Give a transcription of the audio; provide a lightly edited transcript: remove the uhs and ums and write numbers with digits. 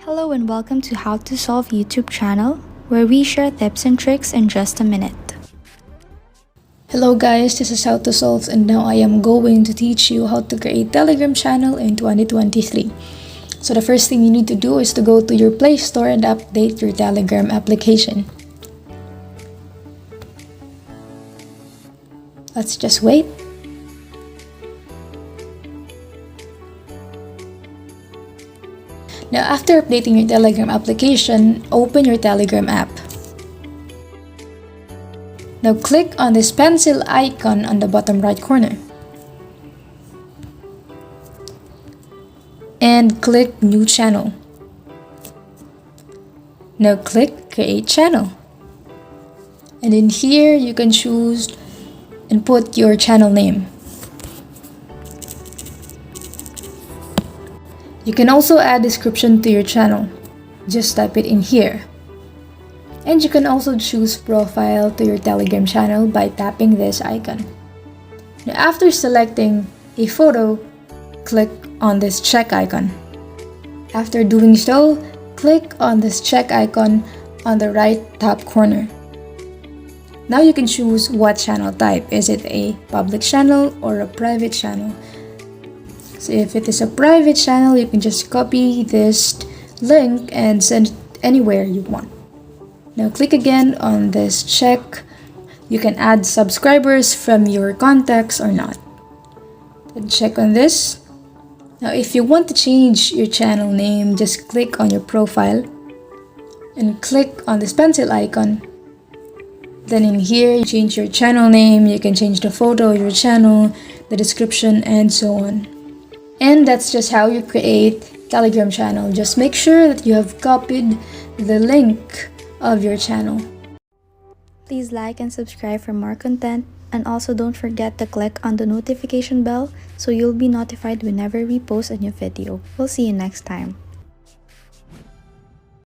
Hello and welcome to How to Solve YouTube channel, where we share tips and tricks in just a minute. Hello guys, this is How to Solve, and now I am going to teach you how to create Telegram channel in 2023. So the first thing you need to do is to go to your Play Store and update your Telegram application. Let's just wait. Now after updating your Telegram application, open your Telegram app. Now click on this pencil icon on the bottom right corner. And click New Channel. Now click Create Channel. And in here, you can choose and put your channel name. You can also add description to your channel. Just type it in here. And you can also choose profile to your Telegram channel by tapping this icon. Now after selecting a photo, click on this check icon. After doing so, click on this check icon on the right top corner. Now you can choose what channel type. Is it a public channel or a private channel? So if it is a private channel, you can just copy this link and send it anywhere you want. Now click again on this check. You can add subscribers from your contacts or not. Then check on this. Now if you want to change your channel name, just click on your profile and click on this pencil icon. Then in here, you change your channel name, you can change the photo of your channel, the description, and so on. And that's just how you create Telegram channel. Just make sure that you have copied the link of your channel. Please like and subscribe for more content, and also don't forget to click on the notification bell so you'll be notified whenever we post a new video. We'll see you next time.